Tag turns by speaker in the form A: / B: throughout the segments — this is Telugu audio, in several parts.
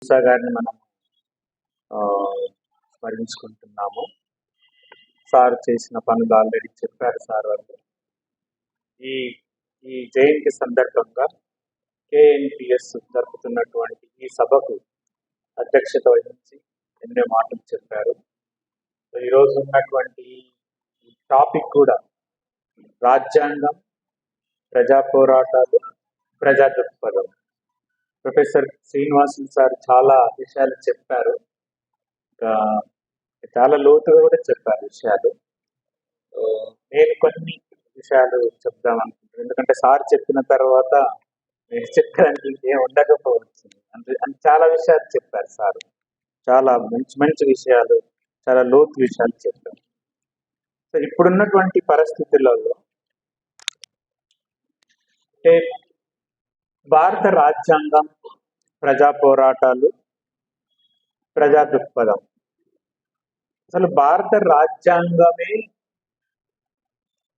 A: మూసా గారిని మనం స్మరించుకుంటున్నాము. సార్ చేసిన పనులు ఆల్రెడీ చెప్పారు సార్ వాళ్ళు. ఈ ఈ జయంతి సందర్భంగా KNPS జరుపుతున్నటువంటి ఈ సభకు అధ్యక్షత వహించి ఎన్నో మాటలు చెప్పారు. ఈరోజు ఉన్నటువంటి టాపిక్ కూడా రాజ్యాంగం, ప్రజా పోరాటాలు, ప్రజా దృక్పథం. ప్రొఫెసర్ శ్రీనివాసన్ సార్ చాలా విషయాలు చెప్పారు, చాలా లోతుగా కూడా చెప్పారు విషయాలు. నేను కొన్ని విషయాలు చెప్దాం అనుకుంటున్నాను, ఎందుకంటే సార్ చెప్పిన తర్వాత నేను చెప్పడానికి ఏం ఉండకపోవచ్చు. చాలా విషయాలు చెప్పారు సార్, చాలా మంచి మంచి విషయాలు, చాలా లోతు విషయాలు చెప్పారు. సో ఇప్పుడున్నటువంటి పరిస్థితులలో భారత రాజ్యాంగం, ప్రజా పోరాటాలు, ప్రజా దృక్పథం. అసలు భారత రాజ్యాంగమే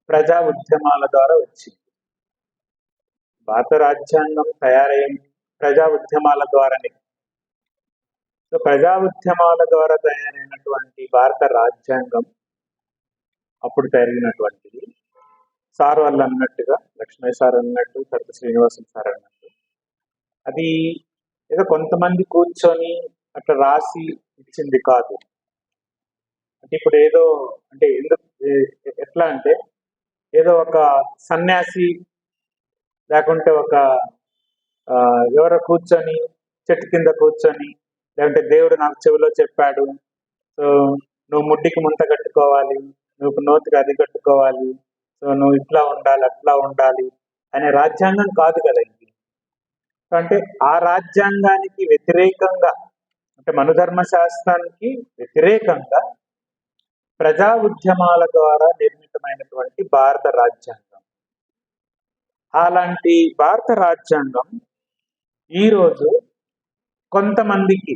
A: ప్రజా ఉద్యమాల ద్వారా వచ్చింది. భారత రాజ్యాంగం తయారైంది ప్రజా ఉద్యమాల ద్వారానే. సో ప్రజా ఉద్యమాల ద్వారా తయారైనటువంటి భారత రాజ్యాంగం అప్పుడు జరిగినటువంటిది. సార్ వాళ్ళు అన్నట్టుగా, లక్ష్మయ్య సార్ అన్నట్టు, తర్వాత శ్రీనివాసన్ సార్ అన్నట్టు, అది ఏదో కొంతమంది కూర్చొని అట్లా రాసి ఇచ్చింది కాదు. అంటే ఇప్పుడు ఏదో అంటే ఎందుకు ఎట్లా అంటే ఏదో ఒక సన్యాసి లేకుంటే ఒక ఎవరో కూర్చొని చెట్టు కింద కూర్చొని, లేకుంటే దేవుడు నాకు చెవిలో చెప్పాడు, సో నువ్వు ముడ్డికి ముంత కట్టుకోవాలి, నువ్వు నోతికి అది కట్టుకోవాలి, సో నువ్వు ఇట్లా ఉండాలి అట్లా ఉండాలి అనే రాజ్యాంగం కాదు కదా ఇది. అంటే ఆ రాజ్యాంగానికి వ్యతిరేకంగా, అంటే మనుధర్మ శాస్త్రానికి వ్యతిరేకంగా ప్రజా ఉద్యమాల ద్వారా నిర్మితమైనటువంటి భారత రాజ్యాంగం. అలాంటి భారత రాజ్యాంగం ఈరోజు కొంతమందికి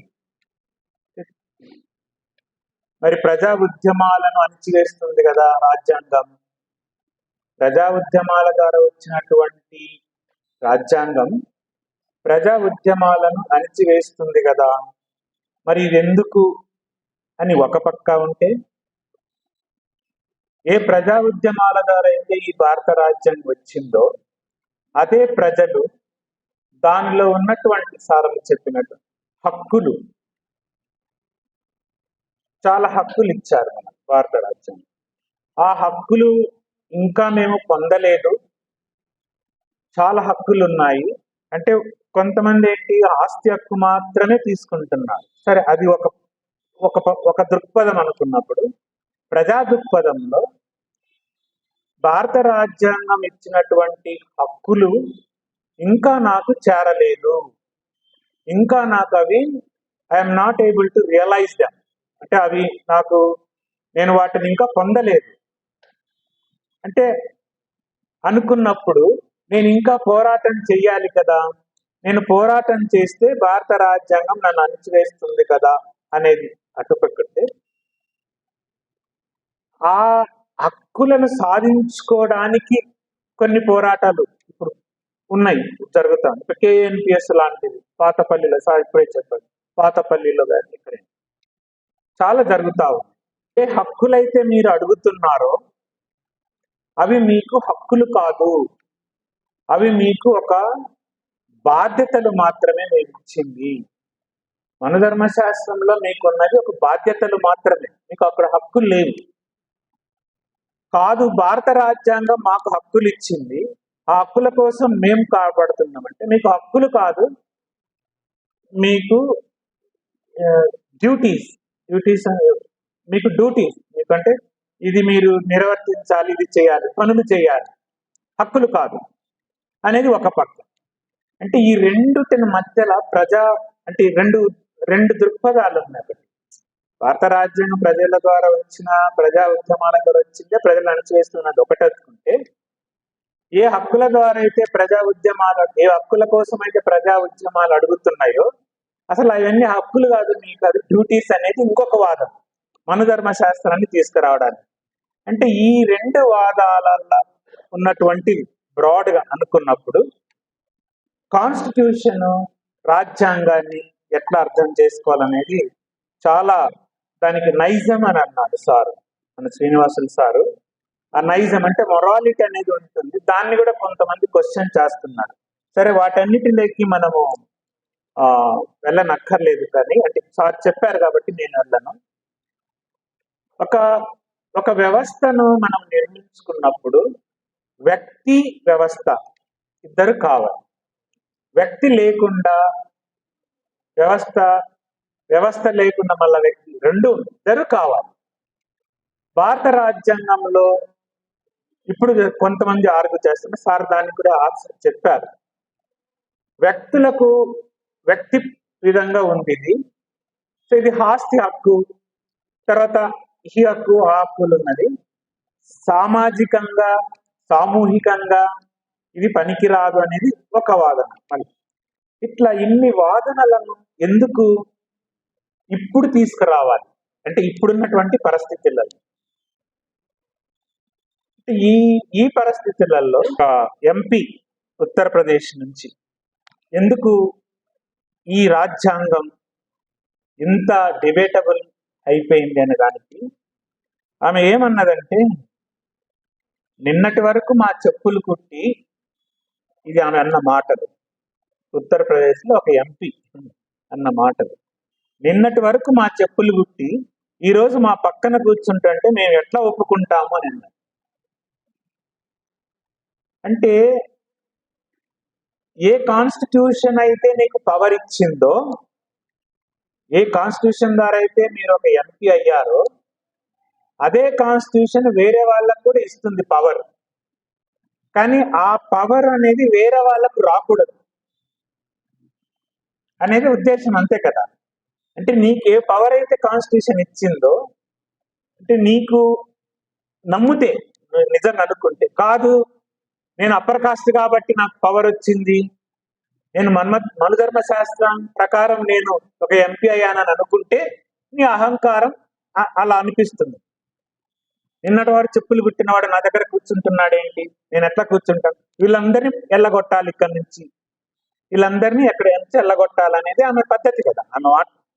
A: మరి ప్రజా ఉద్యమాలను అణిచివేస్తుంది కదా రాజ్యాంగం. ప్రజా ఉద్యమాల ద్వారా వచ్చినటువంటి రాజ్యాంగం ప్రజా ఉద్యమాలను అణిచివేస్తుంది కదా. మరి ఇది ఎందుకు అని ఒక పక్క ఉంటే, ఏ ప్రజా ఉద్యమాల ద్వారా అయితే ఈ భారత రాజ్యాంగం వచ్చిందో అదే ప్రజలు దానిలో ఉన్నటువంటి సార్లు చెప్పినట్టు హక్కులు, చాలా హక్కులు ఇచ్చారు మన భారత రాజ్యాంగం. ఆ హక్కులు ఇంకా మేము పొందలేదు, చాలా హక్కులు ఉన్నాయి. అంటే కొంతమంది ఏంటి ఆస్తి హక్కు మాత్రమే తీసుకుంటున్నారు. సరే, అది ఒక దృక్పథం అనుకున్నప్పుడు, ప్రజా దృక్పథంలో భారత రాజ్యాంగం ఇచ్చినటువంటి హక్కులు ఇంకా నాకు చేరలేదు, ఇంకా నాకు అవి I am not able to realise them, అంటే అవి నేను వాటిని ఇంకా పొందలేదు. అంటే అనుకున్నప్పుడు నేను ఇంకా పోరాటం చెయ్యాలి కదా, నేను పోరాటం చేస్తే భారత రాజ్యాంగం నన్ను అణిచివేస్తుంది కదా అనేది అటుపక్కతే, ఆ హక్కులను సాధించుకోవడానికి కొన్ని పోరాటాలు ఇప్పుడు ఉన్నాయి, జరుగుతాయి. ఇప్పుడు KNPS లాంటివి పాతపల్లిలో, సార్ ఇప్పుడే చెప్పారు, పాతపల్లిలో కానీ ఇక్కడ చాలా జరుగుతా ఉంది. ఏ హక్కులైతే మీరు అడుగుతున్నారో అవి మీకు హక్కులు కాదు, అవి మీకు ఒక బాధ్యతలు మాత్రమే మేము ఇచ్చింది. మనుధర్మశాస్త్రంలో మీకున్నది ఒక బాధ్యతలు మాత్రమే, మీకు అక్కడ హక్కులు లేవు. కాదు, భారత రాజ్యాంగం మాకు హక్కులు ఇచ్చింది, ఆ హక్కుల కోసం మేము కాపాడుతున్నామంటే మీకు హక్కులు కాదు, మీకు డ్యూటీస్ మీకు డ్యూటీస్, మీకంటే ఇది మీరు నిర్వర్తించాలి, ఇది చేయాలి, పనులు చేయాలి, హక్కులు కాదు అనేది ఒక పక్క. అంటే ఈ రెండుటిని మధ్యలో అంటే రెండు దృక్పథాలు ఉన్నాయి. భారత రాజ్యాంగం ప్రజల ద్వారా వచ్చిన ప్రజా ఉద్యమాల ద్వారా వచ్చిందే ప్రజలు అణచివేస్తున్నది ఒకటి అనుకుంటే, ఏ హక్కుల ద్వారా అయితే ఏ హక్కుల కోసం అయితే ప్రజా ఉద్యమాలు అడుగుతున్నాయో అసలు అవన్నీ హక్కులు కాదు, మీకు అది డ్యూటీస్ అనేది ఇంకొక వాదం మనుధర్మ శాస్త్రాన్ని తీసుకురావడానికి. అంటే ఈ రెండు వాదాలలో ఉన్నటువంటి బ్రాడ్గా అనుకున్నప్పుడు కాన్స్టిట్యూషన్ రాజ్యాంగాన్ని ఎట్లా అర్థం చేసుకోవాలనేది చాలా, దానికి నైజం అని అన్నాడు సారు, మన శ్రీనివాసులు సారు. ఆ నైజం అంటే మొరాలిటీ అనేది ఉంటుంది, దాన్ని కూడా కొంతమంది క్వశ్చన్ చేస్తున్నారు. సరే, వాటన్నిటిలోకి మనము వెళ్ళనక్కర్లేదు, కానీ అంటే సార్ చెప్పారు కాబట్టి నేను వెళ్ళను. ఒక వ్యవస్థను మనం నిర్మించుకున్నప్పుడు వ్యక్తి వ్యవస్థ ఇద్దరు కావాలి. వ్యక్తి లేకుండా వ్యవస్థ, వ్యవస్థ లేకుండా మళ్ళీ వ్యక్తి, రెండు ఇద్దరు కావాలి. భారత రాజ్యాంగంలో ఇప్పుడు కొంతమంది ఆర్గ్యూ చేస్తున్నారు, సార్ దానికి కూడా ఆన్సర్ చెప్పారు. వ్యక్తులకు వ్యక్తి విధంగా ఉంది ఇది. సో ఇది ఆస్తి హక్కు, తర్వాత ఈ హక్కు ఆ హక్కులు ఉన్నది. సామాజికంగా సామూహికంగా ఇది పనికిరాదు అనేది ఒక వాదన. మళ్ళీ ఇట్లా ఇన్ని వాదనలను ఎందుకు ఇప్పుడు తీసుకురావాలి అంటే ఇప్పుడున్నటువంటి పరిస్థితులలో, ఈ పరిస్థితులలో ఒక ఎంపీ ఉత్తరప్రదేశ్ నుంచి ఎందుకు ఈ రాజ్యాంగం ఇంత డిబేటబుల్ అయిపోయింది అనే దానికి ఆమె ఏమన్నదంటే, నిన్నటి వరకు మా చెప్పులు కుట్టి, ఇది ఆమె అన్న మాటలు, ఉత్తరప్రదేశ్లో ఒక ఎంపీ అన్న మాటలు, నిన్నటి వరకు మా చెప్పులు కుట్టి ఈరోజు మా పక్కన కూర్చుంటుంటే మేము ఎట్లా ఒప్పుకుంటాము అని అన్నారు. అంటే ఏ కాన్స్టిట్యూషన్ అయితే నీకు పవర్ ఇచ్చిందో, ఏ కాన్స్టిట్యూషన్ ద్వారా అయితే మీరు ఒక ఎంపీ అయ్యారో, అదే కాన్స్టిట్యూషన్ వేరే వాళ్ళకు కూడా ఇస్తుంది పవర్. కానీ ఆ పవర్ అనేది వేరే వాళ్ళకు రాకూడదు అనేది ఉద్దేశం, అంతే కదా. అంటే నీకు ఏ పవర్ అయితే కాన్స్టిట్యూషన్ ఇచ్చిందో, అంటే నీకు నమ్మితే, నిజంగా అనుకుంటే, కాదు నేను అప్పర్ కాస్ట్ కాబట్టి నాకు పవర్ వచ్చింది, నేను మనుధర్మ శాస్త్రం ప్రకారం నేను ఒక ఎంపీ అయ్యానని అనుకుంటే నీ అహంకారం అలా అనిపిస్తుంది. నిన్నటి వారు చెప్పులు కుట్టినవాడు నా దగ్గర కూర్చుంటున్నాడు ఏంటి, నేను ఎట్లా కూర్చుంటాను, వీళ్ళందరినీ ఎల్లగొట్టాలి ఇక్కడి నుంచి, వీళ్ళందరినీ ఎక్కడ నుంచి ఎల్లగొట్టాలనేది ఆమె పద్ధతి కదా.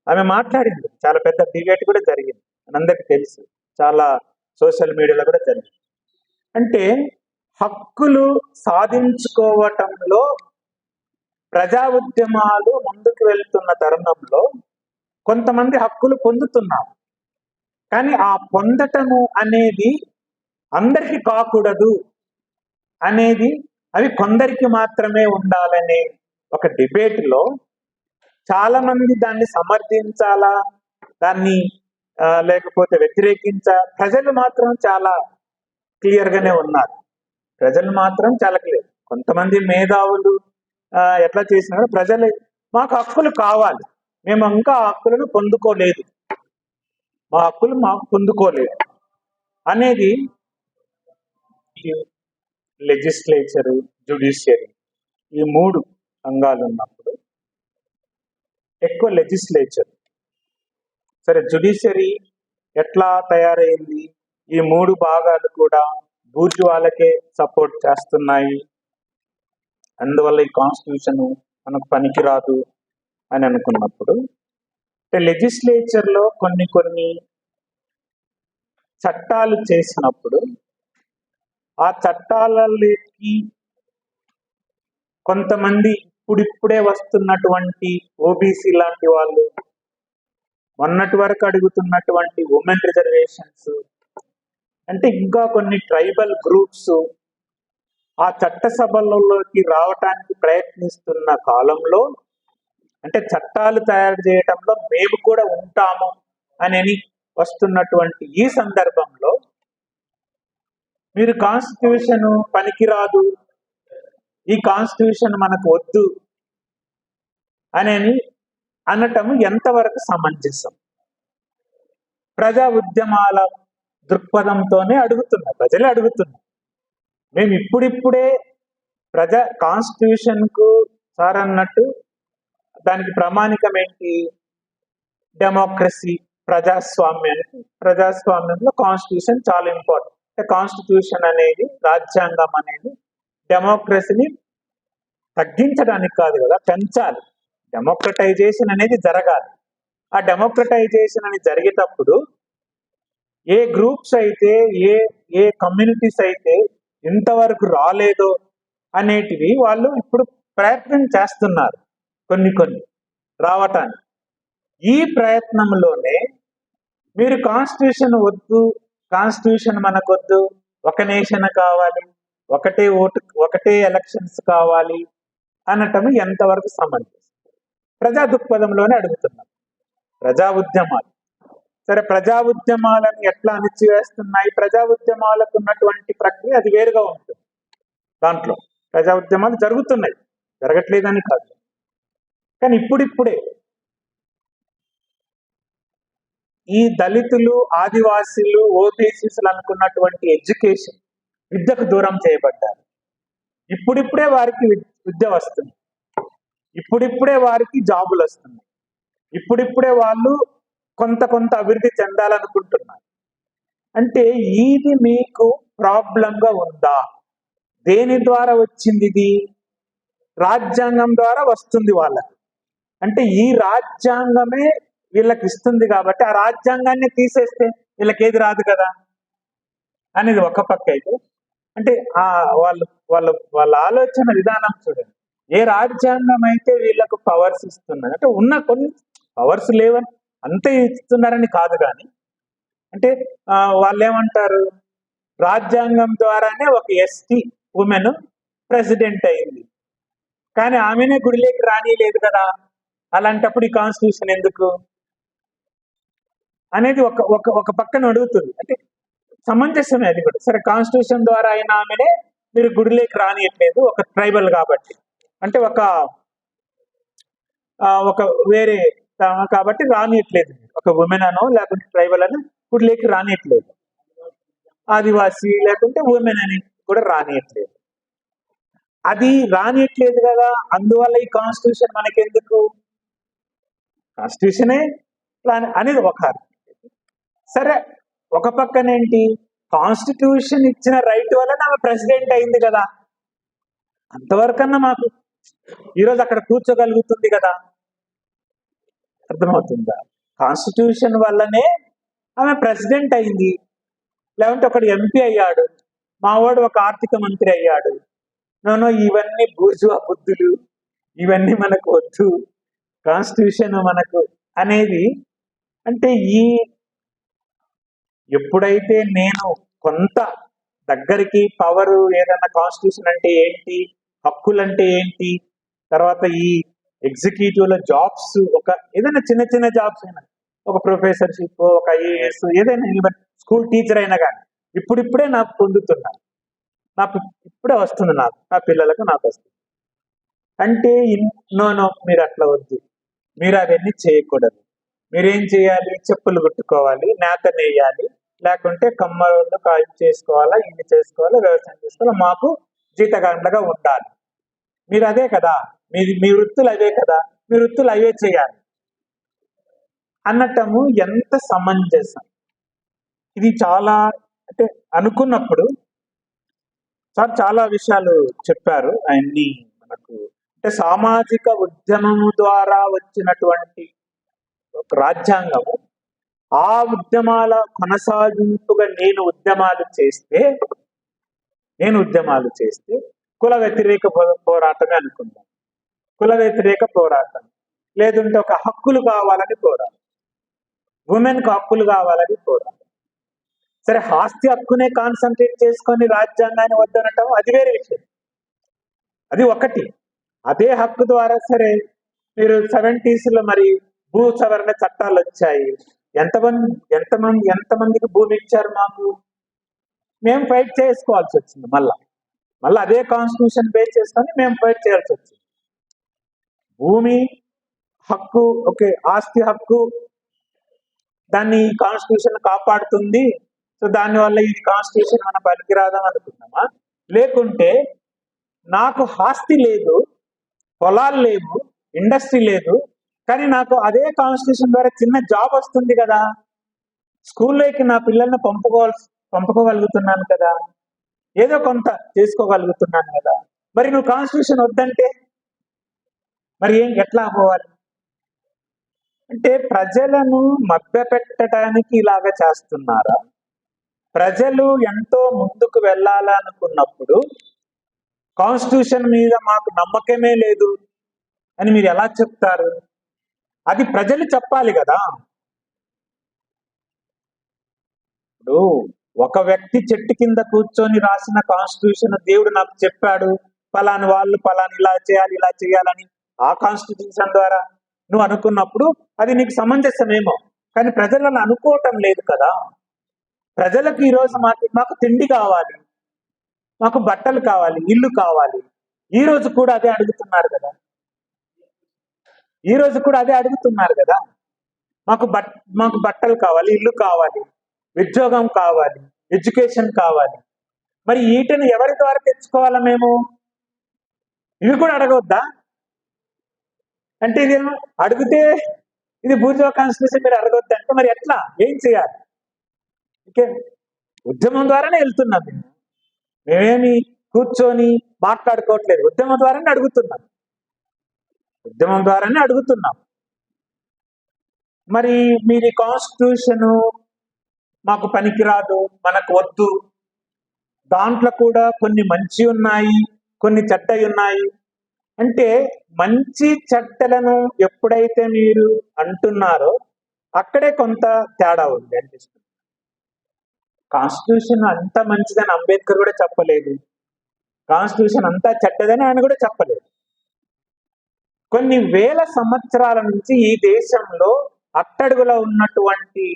A: ఆమె మాట్లాడింది, చాలా పెద్ద డిబేట్ కూడా జరిగింది, మనందరికీ తెలుసు, చాలా సోషల్ మీడియాలో కూడా జరిగింది. అంటే హక్కులు సాధించుకోవటంలో ప్రజా ఉద్యమాలు ముందుకు వెళ్తున్న తరుణంలో కొంతమంది హక్కులు పొందుతున్నారు, కానీ ఆ పొందటము అనేది అందరికి కాకూడదు అనేది, అవి కొందరికి మాత్రమే ఉండాలనే ఒక డిబేట్లో చాలా మంది దాన్ని సమర్థించాలా, దాన్ని లేకపోతే వ్యతిరేకించాలా. ప్రజలు మాత్రం చాలా క్లియర్ గానే ఉన్నారు, ప్రజలు మాత్రం చాలా క్లియర్. కొంతమంది మేధావులు ఎట్లా చేసినారో, ప్రజలు మాకు హక్కులు కావాలి, మేము ఇంకా హక్కులను పొందుకోలేదు, మా హక్కులు మాకు పొందుకోలేదు అనేది. లెజిస్లేచరు, జ్యుడిషియరీ, ఈ మూడు అంగాలు ఉన్నప్పుడు ఎక్కువ లెజిస్లేచర్, సరే జ్యుడిషియరీ ఎట్లా తయారైంది, ఈ మూడు భాగాలు కూడా బూర్జువాలకే సపోర్ట్ చేస్తున్నాయి, అందువల్ల ఈ కాన్స్టిట్యూషన్ మనకు పనికిరాదు అని అనుకున్నప్పుడు, లెజిస్లేచర్లో కొన్ని చట్టాలు చేసినప్పుడు ఆ చట్టాలకి కొంతమంది ఇప్పుడిప్పుడే వస్తున్నటువంటి ఓబీసీ లాంటి వాళ్ళు, మొన్నటి వరకు అడుగుతున్నటువంటి ఉమెన్ రిజర్వేషన్స్, అంటే ఇంకా కొన్ని ట్రైబల్ గ్రూప్స్ ఆ చట్టసభలలోకి రావటానికి ప్రయత్నిస్తున్న కాలంలో, అంటే చట్టాలు తయారు చేయటంలో మేము కూడా ఉంటాము అని వస్తున్నటువంటి ఈ సందర్భంలో మీరు కాన్స్టిట్యూషన్ పనికిరాదు, ఈ కాన్స్టిట్యూషన్ మనకు వద్దు అని అనటము ఎంతవరకు సమంజసం? ప్రజా ఉద్యమాల దృక్పథంతోనే అడుగుతున్నారు, ప్రజలే అడుగుతున్నారు. మేము ఇప్పుడిప్పుడే కాన్స్టిట్యూషన్కు సార్ అన్నట్టు దానికి ప్రామాణికం ఏంటి? డెమోక్రసీ, ప్రజాస్వామ్యంలో కాన్స్టిట్యూషన్ చాలా ఇంపార్టెంట్. కాన్స్టిట్యూషన్ అనేది, రాజ్యాంగం అనేది డెమోక్రసీని తగ్గించడానికి కాదు కదా, పెంచాలి. డెమోక్రటైజేషన్ అనేది జరగాలి. ఆ డెమోక్రటైజేషన్ అని జరిగేటప్పుడు ఏ గ్రూప్స్ అయితే, ఏ ఏ కమ్యూనిటీస్ అయితే ఇంతవరకు రాలేదో అనేటివి వాళ్ళు ఇప్పుడు ప్రయత్నం చేస్తున్నారు కొన్ని రావటానికి. ఈ ప్రయత్నంలోనే మీరు కాన్స్టిట్యూషన్ వద్దు, కాన్స్టిట్యూషన్ మనకొద్దు, ఒక నేషన్ కావాలి, ఒకటే ఓటు, ఒకటే ఎలక్షన్స్ కావాలి అనటం ఎంతవరకు సమంజసం? ప్రజా దృక్పథంలోనే అడుగుతున్నాం. ప్రజా ఉద్యమాలు, సరే ప్రజా ఉద్యమాలను ఎట్లా అణిచివేస్తున్నాయి? ప్రజా ఉద్యమాలకు ఉన్నటువంటి ప్రక్రియ అది వేరుగా ఉంటుంది. దాంట్లో ప్రజా ఉద్యమాలు జరుగుతున్నాయి, జరగట్లేదని కాదు. కానీ ఇప్పుడిప్పుడే ఈ దళితులు, ఆదివాసీలు, ఓబీసీలు అనుకున్నటువంటి ఎడ్యుకేషన్, విద్యకు దూరం చేయబడ్డారు. ఇప్పుడిప్పుడే వారికి విద్య వస్తుంది, ఇప్పుడిప్పుడే వారికి జాబులు వస్తున్నాయి, ఇప్పుడిప్పుడే వాళ్ళు కొంత అభివృద్ధి చెందాలనుకుంటున్నారు. అంటే ఇది మీకు ప్రాబ్లంగా ఉందా? దేని ద్వారా వచ్చింది ఇది? రాజ్యాంగం ద్వారా వస్తుంది వాళ్ళకి. అంటే ఈ రాజ్యాంగమే వీళ్ళకి ఇస్తుంది కాబట్టి ఆ రాజ్యాంగాన్ని తీసేస్తే వీళ్ళకి ఏది రాదు కదా అనేది ఒక పక్క అయితే, అంటే వాళ్ళు వాళ్ళ వాళ్ళ ఆలోచన విధానం చూడండి. ఏ రాజ్యాంగం అయితే వీళ్ళకు పవర్స్ ఇస్తున్నది, అంటే ఉన్న కొన్ని పవర్స్ లేవని అంతే ఇస్తున్నారని కాదు, కానీ అంటే వాళ్ళు ఏమంటారు, రాజ్యాంగం ద్వారానే ఒక ఎస్టీ ఉమెన్ ప్రెసిడెంట్ అయింది, కానీ ఆమెనే గుడిలోకి రానిలేదు కదా, అలాంటప్పుడు ఈ కాన్స్టిట్యూషన్ ఎందుకు అనేది ఒక పక్కన అడుగుతుంది. అంటే సమంజసమే అది కూడా. సరే, కాన్స్టిట్యూషన్ ద్వారా అయినా ఆమెనే మీరు గుడిలోకి రానియట్లేదు, ఒక ట్రైబల్ కాబట్టి, అంటే ఒక వేరే కాబట్టి రానియట్లేదు, ఒక ఉమెన్ అనో లేకుంటే ట్రైబల్ అని గుడిలోకి రానియట్లేదు, ఆదివాసీ లేకుంటే ఉమెన్ అని కూడా రానియట్లేదు. అది రానియట్లేదు కదా, అందువల్ల ఈ కాన్స్టిట్యూషన్ మనకెందుకు, కాన్స్టిట్యూషనే అనేది ఒక అర్థం. సరే, ఒక పక్కనేంటి, కాన్స్టిట్యూషన్ ఇచ్చిన రైట్ వల్ల ఆమె ప్రెసిడెంట్ అయింది కదా, అంతవరకన్నా మాకు ఈరోజు అక్కడ కూర్చోగలుగుతుంది కదా, అర్థమవుతుందా? కాన్స్టిట్యూషన్ వల్లనే ఆమె ప్రెసిడెంట్ అయింది, లేకుంటే ఒకడు ఎంపీ అయ్యాడు, మావాడు ఒక ఆర్థిక మంత్రి అయ్యాడు. నోనో, ఇవన్నీ బూర్జువా బుద్ధులు, ఇవన్నీ మనకు వద్దు, కాన్స్టిట్యూషన్ మనకు అనేది. అంటే ఎప్పుడైతే నేను కొంత దగ్గరికి పవర్, ఏదన్నా కాన్స్టిట్యూషన్ అంటే ఏంటి, హక్కులు అంటే ఏంటి, తర్వాత ఈ ఎగ్జిక్యూటివ్ లో జాబ్స్, ఏదైనా చిన్న జాబ్స్ అయినా, ఒక ప్రొఫెసర్షిప్, ఒక ఐఏఎస్, ఏదైనా ఈవెన్ స్కూల్ టీచర్ అయినా కానీ ఇప్పుడిప్పుడే నాకు పొందుతున్నా, నాకు ఇప్పుడే వస్తుంది, నా పిల్లలకు నాకు వస్తుంది. అంటే నో, మీరు అట్లా వద్దు, మీరు అవన్నీ చేయకూడదు, మీరేం చేయాలి, చెప్పులు కుట్టుకోవాలి, నేత నేయాలి, లేకుంటే కమ్మలు కాయం చేసుకోవాలా, ఇన్ని చేసుకోవాలా, వ్యవసాయం చేసుకోవాలా, మాకు జీతగాండ్లుగా ఉండాలి, మీరు అదే కదా, మీ వృత్తులు అవే కదా, మీ వృత్తులు అవే చేయాలి అన్నటము ఎంత సమంజసం? ఇది చాలా, అంటే అనుకున్నప్పుడు సార్ చాలా విషయాలు చెప్పారు. ఆయన్ని మనకు అంటే సామాజిక ఉద్యమము ద్వారా వచ్చినటువంటి ఒక రాజ్యాంగము, ఆ ఉద్యమాల కొనసాగింపుగా నేను ఉద్యమాలు చేస్తే కుల వ్యతిరేక పోరాటమే అనుకుందాం, కుల వ్యతిరేక పోరాటం, లేదంటే ఒక హక్కులు కావాలని పోరాటం, ఉమెన్కు హక్కులు కావాలని పోరాటం. సరే, ఆస్తి హక్కునే కాన్సన్ట్రేట్ చేసుకొని రాజ్యాంగాన్ని వద్దనటం అది వేరే విషయం, అది ఒకటి. అదే హక్కు ద్వారా సరే మీరు 70s లో మరి భూ సవరణ చట్టాలు వచ్చాయి, ఎంతమందికి భూమి ఇచ్చారు మాకు, మేము ఫైట్ చేసుకోవాల్సి వచ్చింది, మళ్ళా అదే కాన్స్టిట్యూషన్ బేస్ చేసుకొని మేము ఫైట్ చేయాల్సి వచ్చింది. భూమి హక్కు, ఓకే, ఆస్తి హక్కు, దాన్ని కాన్స్టిట్యూషన్ కాపాడుతుంది, సో దానివల్ల ఇది కాన్స్టిట్యూషన్ మన పనికిరాదని అనుకున్నామా? లేకుంటే నాకు ఆస్తి లేదు, పొలాలు లేవు, ఇండస్ట్రీ లేదు, కానీ నాకు అదే కాన్స్టిట్యూషన్ ద్వారా చిన్న జాబ్ వస్తుంది కదా, స్కూల్లోకి నా పిల్లల్ని పంపుకోగలుగుతున్నాను కదా, ఏదో కొంత చేసుకోగలుగుతున్నాను కదా, మరి నువ్వు కాన్స్టిట్యూషన్ వద్దంటే మరి ఎట్లా పోవాలి అంటే ప్రజలను మభ్యపెట్టడానికి ఇలాగ చేస్తున్నారా? ప్రజలు ఎంతో ముందుకు వెళ్ళాలనుకున్నప్పుడు కాన్స్టిట్యూషన్ మీద మాకు నమ్మకమే లేదు అని మీరు ఎలా చెప్తారు? అది ప్రజలు చెప్పాలి కదా. ఇప్పుడు ఒక వ్యక్తి చెట్టు కింద కూర్చొని రాసిన కాన్స్టిట్యూషన్ దేవుడు నాకు చెప్పాడు, పలాని వాళ్ళు పలాని ఇలా చేయాలని ఆ కాన్స్టిట్యూషన్ ద్వారా నువ్వు అనుకున్నప్పుడు అది నీకు సమంజసమేమో, కానీ ప్రజలను అనుకోవటం లేదు కదా. ప్రజలకు ఈరోజు మాకు తిండి కావాలి, మాకు బట్టలు కావాలి, ఇల్లు కావాలి. ఈ రోజు కూడా అదే అడుగుతున్నారు కదా. మాకు బట్టలు కావాలి, ఇల్లు కావాలి, ఉద్యోగం కావాలి, ఎడ్యుకేషన్ కావాలి. మరి వీటిని ఎవరి ద్వారా తెచ్చుకోవాలా? మేము ఇవి కూడా అడగవద్దా? అంటే ఇదేమో అడిగితే ఇది బూర్జువా కాన్స్టిట్యూషన్ మీరు అడగొద్దు అంటే మరి ఎట్లా, ఏం చేయాలి? ఓకే, ఉద్యమం ద్వారానే వెళ్తున్నాం. మేమేమి కూర్చొని మాట్లాడుకోవట్లేదు, ఉద్యమం ద్వారానే అడుగుతున్నాం. మరి మీరు కాన్స్టిట్యూషన్ మాకు పనికిరాదు, మనకు వద్దు, దాంట్లో కూడా కొన్ని మంచి ఉన్నాయి, కొన్ని చెడ్డవి ఉన్నాయి అంటే మంచి చెడ్డలను ఎప్పుడైతే మీరు అంటున్నారో అక్కడే కొంత తేడా ఉంది అనిపిస్తుంది. కాన్స్టిట్యూషన్ అంత మంచిదని అంబేద్కర్ కూడా చెప్పలేదు, కాన్స్టిట్యూషన్ అంతా చెడ్డదని ఆయన కూడా చెప్పలేదు. కొన్ని వేల సంవత్సరాల నుంచి ఈ దేశంలో అట్టడుగులో ఉన్నటువంటి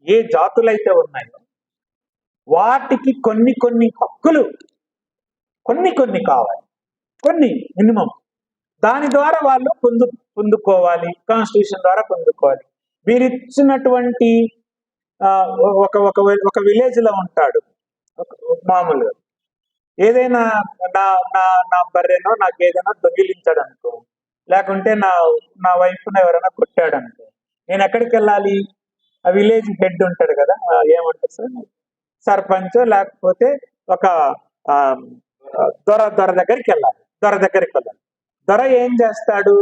A: ఏ జాతులైతే ఉన్నాయో వాటికి కొన్ని హక్కులు కొన్ని కావాలి, కొన్ని మినిమం. దాని ద్వారా వాళ్ళు పొందుకోవాలి, కాన్స్టిట్యూషన్ ద్వారా పొందుకోవాలి. మీరు ఇచ్చినటువంటి ఒక విలేజ్ లో ఉంటాడు మామూలుగా, ఏదైనా నా బర్రెనో నాకు ఏదైనా దొంగిలించాడు అనుకో, లేకుంటే నా వైఫ్ను ఎవరైనా కొట్టాడు అనుకో, నేను ఎక్కడికి వెళ్ళాలి? ఆ విలేజ్ హెడ్ ఉంటాడు కదా, ఏమంటారు సార్, సర్పంచ్, లేకపోతే ఒక దొర దగ్గరికి వెళ్ళాలి. దొర ఏం చేస్తాడు?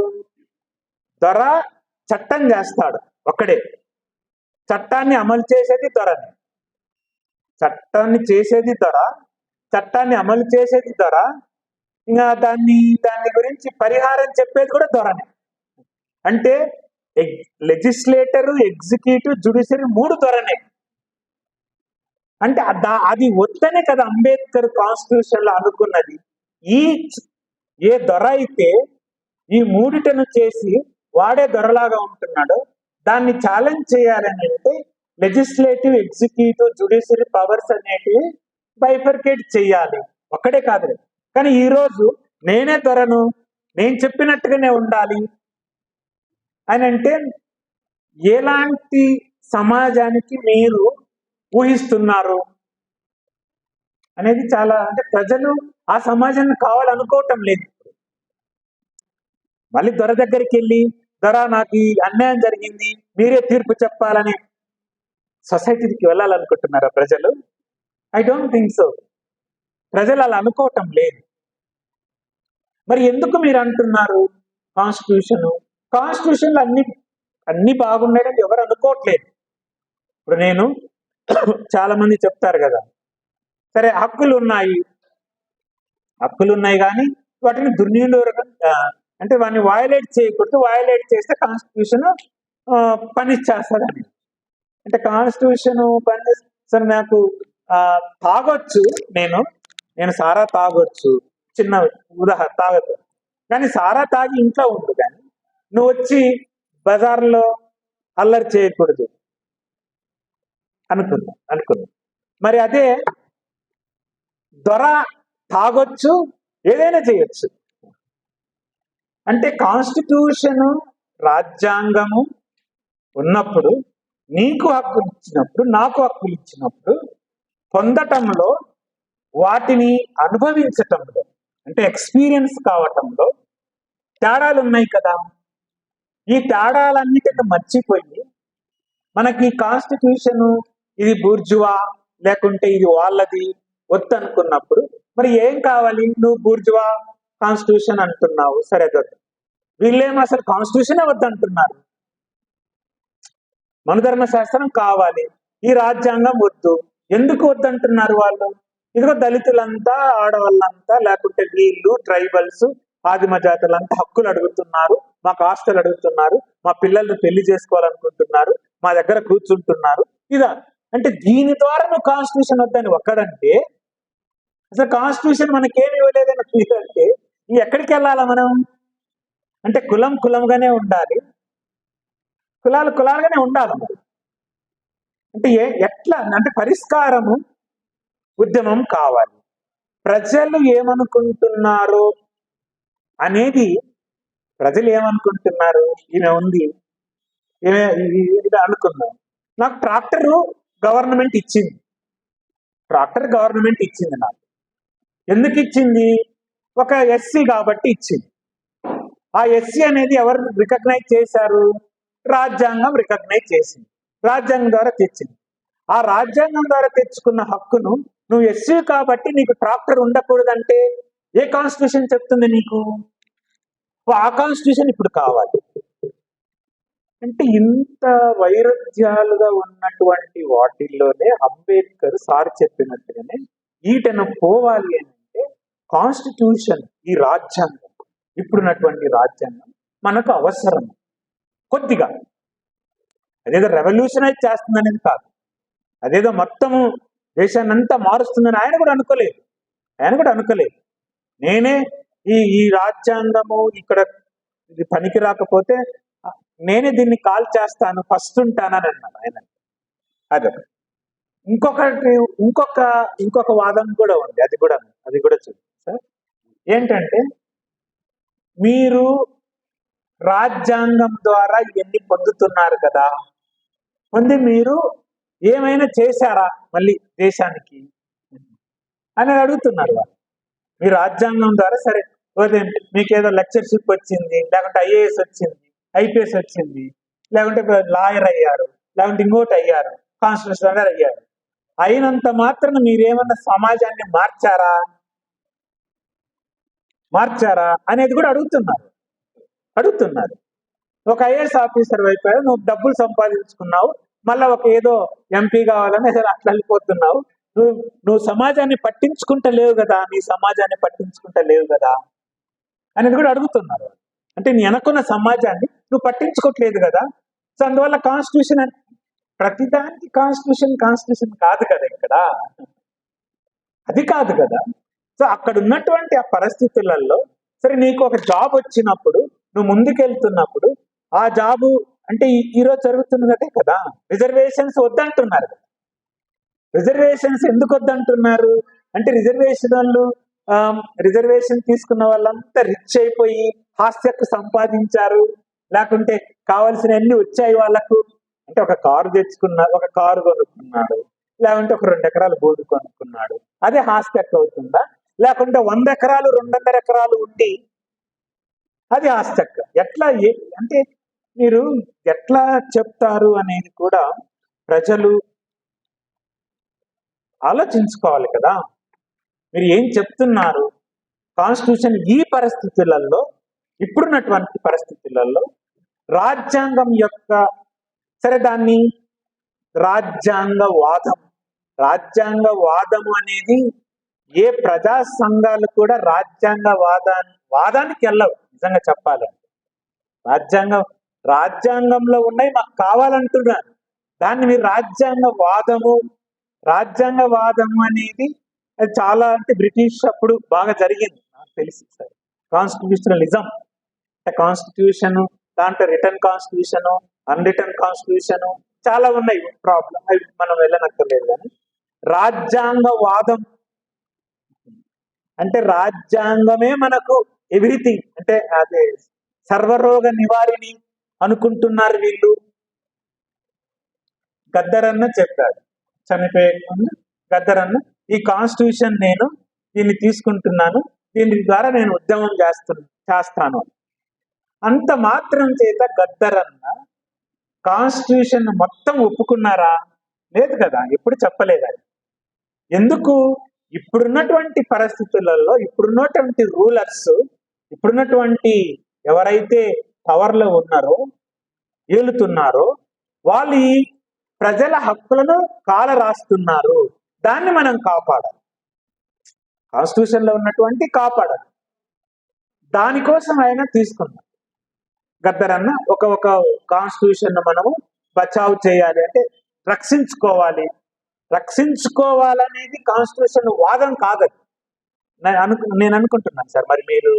A: దొర చట్టం చేస్తాడు ఒక్కడే. చట్టాన్ని అమలు చేసేది దొరని, చట్టాన్ని అమలు చేసేది దొర. ఇంకా దాని గురించి పరిహారం చెప్పేది కూడా దొరనే. అంటే లెజిస్లేటర్, ఎగ్జిక్యూటివ్, జ్యుడిషియరీ 3 దొరనే. అంటే అది వద్దనే కదా అంబేద్కర్ కాన్స్టిట్యూషన్ లో అనుకున్నది. ఏ దొర అయితే ఈ 3 చేసి వాడే దొరలాగా ఉంటున్నాడో దాన్ని ఛాలెంజ్ చేయాలని అంటే లెజిస్లేటివ్, ఎగ్జిక్యూటివ్, జ్యుడిషియరీ పవర్స్ అనేటివి బైఫర్కేట్ చేయాలి, ఒక్కడే కాదు. కానీ ఈరోజు నేనే దొరను, నేను చెప్పినట్టుగానే ఉండాలి అని అంటే ఎలాంటి సమాజానికి మీరు ఊహిస్తున్నారు అనేది చాలా, అంటే ప్రజలు ఆ సమాజాన్ని కావాలనుకోవటం లేదు. మళ్ళీ దొర దగ్గరికి వెళ్ళి, దొర నాకు ఈ అన్యాయం జరిగింది, మీరే తీర్పు చెప్పాలని సొసైటీకి వెళ్ళాలనుకుంటున్నారా ప్రజలు? I don't think so. ప్రజలు అలా అనుకోవటం లేదు. మరి ఎందుకు మీరు అంటున్నారు కాన్స్టిట్యూషన్లో అన్ని బాగున్నాయని ఎవరు అనుకోవట్లేదు. ఇప్పుడు నేను చాలా మంది చెప్తారు కదా, సరే హక్కులు ఉన్నాయి కానీ వాటిని దుర్వినియోగం, అంటే వాటిని వయలేట్ చేయకూడదు, వయలేట్ చేస్తే కాన్స్టిట్యూషన్ పనిష్ చేస్తాడని. అంటే కాన్స్టిట్యూషన్ పనిష్, సరే నాకు తాగొచ్చు, నేను సారా తాగొచ్చు, చిన్న ఉదాహరణ తాగొచ్చు, కానీ సారా తాగి ఇంట్లో ఉండు, కానీ నువ్వు వచ్చి బజార్లో అల్లరి చేయకూడదు అనుకున్నా. మరి అదే దొర తాగొచ్చు, ఏదైనా చేయొచ్చు. అంటే కాన్స్టిట్యూషన్, రాజ్యాంగము ఉన్నప్పుడు నీకు హక్కులు ఇచ్చినప్పుడు, నాకు హక్కులు ఇచ్చినప్పుడు పొందటంలో, వాటిని అనుభవించటంలో, అంటే ఎక్స్పీరియన్స్ కావటంలో తేడాలు ఉన్నాయి కదా. ఈ తేడాలన్నిటిని మర్చిపోయి మనకి కాన్స్టిట్యూషన్ ఇది బూర్జువా లేకుంటే ఇది వాళ్ళది వద్దనుకున్నప్పుడు మరి ఏం కావాలి? నువ్వు బూర్జువా కాన్స్టిట్యూషన్ అంటున్నావు, సరే, వీళ్ళేమో అసలు కాన్స్టిట్యూషనే వద్దంటున్నారు. మనుధర్మ శాస్త్రం కావాలి, ఈ రాజ్యాంగం వద్దు. ఎందుకు వద్దంటున్నారు వాళ్ళు? ఇదిగో దళితులంతా, ఆడవాళ్ళంతా, లేకుంటే వీళ్ళు ట్రైబల్స్, ఆదిమ జాతులంతా హక్కులు అడుగుతున్నారు, మాకు ఆస్తులు అడుగుతున్నారు, మా పిల్లల్ని పెళ్లి చేసుకోవాలనుకుంటున్నారు, మా దగ్గర కూర్చుంటున్నారు. ఇదా అంటే దీని ద్వారా నువ్వు కాన్స్టిట్యూషన్ వద్దని ఒక్కడంటే, అసలు కాన్స్టిట్యూషన్ మనకేమి ఇవ్వలేదని అంటే ఎక్కడికి వెళ్ళాలా మనం? అంటే కులం కులంగానే ఉండాలి, కులాలు కులాలుగానే ఉండాలి. అంటే ఎట్లా అంటే పరిష్కారము, ఉద్యమం కావాలి. ప్రజలు ఏమనుకుంటున్నారు అనేది, ప్రజలు ఏమనుకుంటున్నారు, ఈమె ఉంది, ఇది అనుకున్నాం. నాకు ట్రాక్టర్ గవర్నమెంట్ ఇచ్చింది, నాకు. ఎందుకు ఇచ్చింది? ఒక ఎస్సీ కాబట్టి ఇచ్చింది. ఆ ఎస్సీ అనేది ఎవరు రికగ్నైజ్ చేశారు? రాజ్యాంగం రికగ్నైజ్ చేసింది, రాజ్యాంగం ద్వారా తెచ్చింది. ఆ రాజ్యాంగం ద్వారా తెచ్చుకున్న హక్కును నువ్వు ఎస్సీ కాబట్టి నీకు ట్రాక్టర్ ఉండకూడదంటే ఏ కాన్స్టిట్యూషన్ చెప్తుంది నీకు? ఆ కాన్స్టిట్యూషన్ ఇప్పుడు కావాలి. అంటే ఇంత వైరుధ్యాలుగా ఉన్నటువంటి వాటిల్లోనే అంబేద్కర్ సార్ చెప్పినట్టుగానే ఈటను పోవాలి అంటే కాన్స్టిట్యూషన్, ఈ రాజ్యాంగం, ఇప్పుడున్నటువంటి రాజ్యాంగం మనకు అవసరం. కొద్దిగా అదేదో రెవల్యూషనైజ్ చేస్తుందనేది కాదు, అదేదో మొత్తము దేశాన్ని అంతా మారుస్తుందని ఆయన కూడా అనుకోలేదు. నేనే ఈ రాజ్యాంగము ఇక్కడ ఇది పనికి రాకపోతే నేనే దీన్ని కాల్ చేస్తాను, ఫస్ట్ ఉంటానని అన్నాడు ఆయన. అదొకటి. ఇంకొక వాదం కూడా ఉంది, అది కూడా చూడండి సార్. ఏంటంటే మీరు రాజ్యాంగం ద్వారా ఇవన్నీ పొందుతున్నారు కదా, పొంది మీరు ఏమైనా చేశారా మళ్ళీ దేశానికి అని అడుగుతున్నారు వాళ్ళు. మీ రాజ్యాంగం ద్వారా సరే మీకేదో లెక్చర్షిప్ వచ్చింది, లేకుంటే ఐఏఎస్ వచ్చింది, ఐపీఎస్ వచ్చింది, లేకుంటే లాయర్ అయ్యారు, లేకుంటే ఇంకోటి అయ్యారు, కాన్స్టిట్యూషన్ అయ్యారు. అయినంత మాత్రం మీరేమన్నా సమాజాన్ని మార్చారా అనేది కూడా అడుగుతున్నారు. ఒక ఐఏఎస్ ఆఫీసర్ అయిపోయావు, నువ్వు డబ్బులు సంపాదించుకున్నావు, మళ్ళీ ఒక ఏదో ఎంపీ కావాలని అట్లా వెళ్ళిపోతున్నావు. నువ్వు సమాజాన్ని పట్టించుకుంటలేవు కదా, నీ సమాజాన్ని పట్టించుకుంటలేవు కదా అనేది కూడా అడుగుతున్నారు. అంటే నీ అనుకున్న సమాజాన్ని నువ్వు పట్టించుకోవట్లేదు కదా. సో అందువల్ల కాన్స్టిట్యూషన్, ప్రతిదానికి కాన్స్టిట్యూషన్ కాదు కదా, ఇక్కడ అది కాదు కదా. సో అక్కడ ఉన్నటువంటి ఆ పరిస్థితులలో సరే నీకు ఒక జాబ్ వచ్చినప్పుడు, నువ్వు ముందుకెళ్తున్నప్పుడు ఆ జాబు అంటే ఈరోజు జరుగుతున్నదే కదా, రిజర్వేషన్స్ వద్దంటున్నారు. రిజర్వేషన్స్ ఎందుకు వద్దంటున్నారు అంటే రిజర్వేషన్ తీసుకున్న వాళ్ళంతా రిచ్ అయిపోయి హాస్యకు సంపాదించారు, లేకుంటే కావాల్సిన అన్ని వచ్చాయి వాళ్ళకు. అంటే ఒక కారు కొనుక్కున్నాడు, లేకుంటే ఒక 2 ఎకరాలు భూమి కొనుక్కున్నాడు, అదే హాస్యక్ అవుతుందా? లేకుంటే 100 ఎకరాలు 200 ఎకరాలు ఉండి అది హాస్యక్? ఎట్లా అంటే మీరు ఎట్లా చెప్తారు అనేది కూడా ప్రజలు ఆలోచించుకోవాలి కదా. మీరు ఏం చెప్తున్నారు? కాన్స్టిట్యూషన్ ఈ పరిస్థితులలో, ఇప్పుడున్నటువంటి పరిస్థితులలో రాజ్యాంగం యొక్క సరే దాన్ని రాజ్యాంగవాదము అనేది ఏ ప్రజా సంఘాలు కూడా వాదానికి వెళ్ళవు. నిజంగా చెప్పాలంటే రాజ్యాంగంలో ఉన్నాయి, మాకు కావాలంటున్నారు. దాన్ని మీరు రాజ్యాంగవాదము అనేది అది చాలా అంటే బ్రిటిష్ అప్పుడు బాగా జరిగింది నాకు తెలిసి సార్. కాన్స్టిట్యూషనలిజం అంటే కాన్స్టిట్యూషన్, దాంట్లో రిటర్న్ కాన్స్టిట్యూషన్, అన్రిటర్న్ కాన్స్టిట్యూషన్ చాలా ఉన్నాయి. ప్రాబ్లం అవి మనం వెళ్ళనక్కర్లేదు. కానీ రాజ్యాంగవాదం అంటే రాజ్యాంగమే మనకు ఎవ్రీథింగ్, అంటే అదే సర్వరోగ నివారిణి అనుకుంటున్నారు వీళ్ళు. గద్దరన్న చెప్పాడు చనిపోయే ముందు, గద్దరన్న ఈ కాన్స్టిట్యూషన్ నేను దీన్ని తీసుకుంటున్నాను, దీని ద్వారా నేను ఉద్యమం చేస్తాను. అంత మాత్రం చేత గద్దరన్న కాన్స్టిట్యూషన్ మొత్తం ఒప్పుకున్నారా? లేదు కదా, ఎప్పుడు చెప్పలేదు అది. ఎందుకు? ఇప్పుడున్నటువంటి పరిస్థితులలో, ఇప్పుడున్నటువంటి రూలర్స్, ఇప్పుడున్నటువంటి ఎవరైతే పవర్లో ఉన్నారో, ఏలుతున్నారో, వాళ్ళు ఈ ప్రజల హక్కులను కాలరాస్తున్నారు. దాన్ని మనం కాపాడాలి. కాన్స్టిట్యూషన్లో ఉన్నటువంటి కాపాడాలి. దానికోసం ఆయన తీసుకున్నాం. గద్దరన్న ఒక కాన్స్టిట్యూషన్ మనము బచావ్ చేయాలి అంటే రక్షించుకోవాలి. రక్షించుకోవాలనేది కాన్స్టిట్యూషన్ వాదం కాదు. నేను అనుకుంటున్నాను సార్. మరి మీరు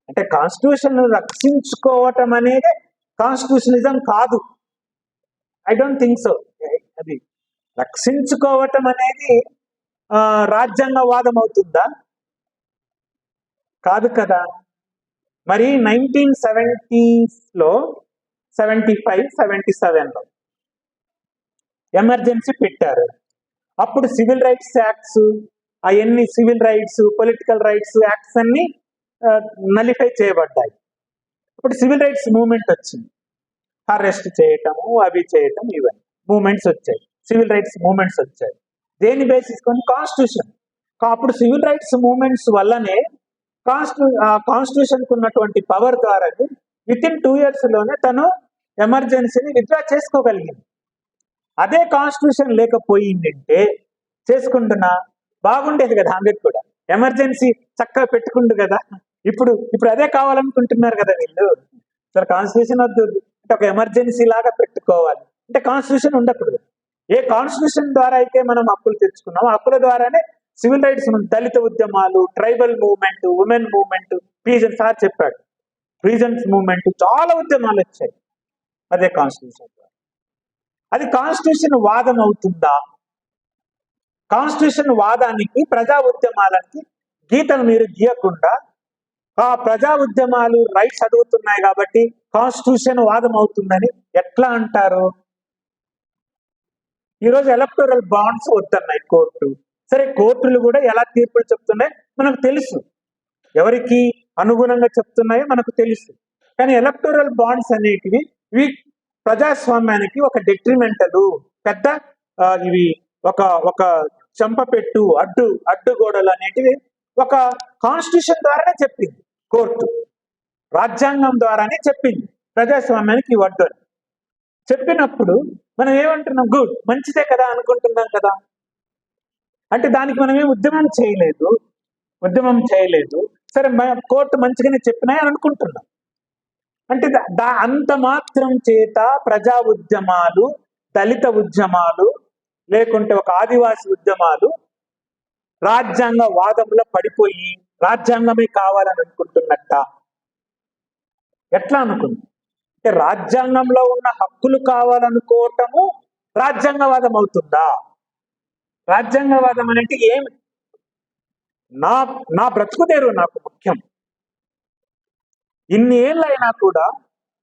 A: అంటే కాన్స్టిట్యూషన్ రక్షించుకోవటం అనేది కాన్స్టిట్యూషనిజం కాదు. I don't think so. అది రక్షించుకోవటం అనేది రాజ్యాంగవాదం అవుతుందా? కాదు కదా. మరి 1970s 75, 77లో ఎమర్జెన్సీ పెట్టారు. అప్పుడు సివిల్ రైట్స్ యాక్ట్స్, అవన్నీ civil rights, political rights acts అన్ని నలిఫై చేయబడ్డాయి. ఇప్పుడు సివిల్ రైట్స్ మూవ్మెంట్ వచ్చింది. అరెస్ట్ చేయటము, అవి చేయటం, ఇవన్నీ మూవ్మెంట్స్ వచ్చాయి. సివిల్ రైట్స్ మూవ్మెంట్స్ వచ్చాయి. దేని బేసిస్ కొని? కాన్స్టిట్యూషన్. అప్పుడు సివిల్ రైట్స్ మూవ్మెంట్స్ వల్లనే కాన్స్టిట్యూషన్ కు ఉన్నటువంటి పవర్ ద్వారా విత్ ఇన్ 2 years లోనే తను ఎమర్జెన్సీని విత్డ్రా చేసుకోగలిగింది. అదే కాన్స్టిట్యూషన్ లేకపోయిందంటే చేసుకుంటున్నా బాగుండేది కదా. ఆమెకు కూడా ఎమర్జెన్సీ చక్కగా పెట్టుకుంటు కదా. ఇప్పుడు అదే కావాలనుకుంటున్నారు కదా వీళ్ళు. అసలు కాన్స్టిట్యూషన్ వద్దు అంటే ఒక ఎమర్జెన్సీ లాగా పెట్టుకోవాలి అంటే కాన్స్టిట్యూషన్ ఉండకూడదు. ఏ కాన్స్టిట్యూషన్ ద్వారా అయితే మనం హక్కులు తెచ్చుకున్నామో హక్కుల ద్వారానే సివిల్ రైట్స్, దళిత ఉద్యమాలు, tribal movement, women movement, pigeon sir చెప్పాడు, పీజన్స్ మూవ్మెంట్, చాలా ఉద్యమాలు వచ్చాయి అదే కాన్స్టిట్యూషన్ ద్వారా. అది కాన్స్టిట్యూషన్ వాదం అవుతుందా? కాన్స్టిట్యూషన్ వాదానికి, ప్రజా ఉద్యమాలకి గీతను మీరు గీయకుండా ఆ ప్రజా ఉద్యమాలు రైట్స్ చదువుతున్నాయి కాబట్టి కాన్స్టిట్యూషన్ వాదం అవుతుందని ఎట్లా అంటారు? ఈరోజు ఎలక్టోరల్ బాండ్స్ వద్దన్నాయి కోర్టు. సరే, కోర్టులు కూడా ఎలా తీర్పులు చెప్తున్నాయి మనకు తెలుసు, ఎవరికి అనుగుణంగా చెప్తున్నాయో మనకు తెలుసు. కానీ ఎలక్టోరల్ బాండ్స్ అనేటివి ఇవి ప్రజాస్వామ్యానికి ఒక డెట్రిమెంటలు, పెద్ద ఇవి ఒక చంపపెట్టు, అడ్డుగోడలు అనేటివి ఒక కాన్స్టిట్యూషన్ ద్వారానే చెప్పింది కోర్టు, రాజ్యాంగం ద్వారానే చెప్పింది ప్రజాస్వామ్యానికి వడ్డు అని. చెప్పినప్పుడు మనం ఏమంటున్నాం? గుడ్, మంచిదే కదా అనుకుంటున్నాం కదా. అంటే దానికి మనం ఏం ఉద్యమం చేయలేదు. సరే, కోర్టు మంచిగానే చెప్పినాయి అని అనుకుంటున్నాం. అంటే అంత మాత్రం చేత ప్రజా ఉద్యమాలు, దళిత ఉద్యమాలు, లేకుంటే ఒక ఆదివాసి ఉద్యమాలు రాజ్యాంగ వాదంలో పడిపోయి రాజ్యాంగమే కావాలని అనుకుంటున్నట్ట? ఎట్లా అనుకుంది? అంటే రాజ్యాంగంలో ఉన్న హక్కులు కావాలనుకోవటము రాజ్యాంగవాదం అవుతుందా? రాజ్యాంగవాదం అంటే ఏమి? నా బ్రతుకుదేరు నాకు ముఖ్యం. ఇన్ని ఏళ్ళైనా కూడా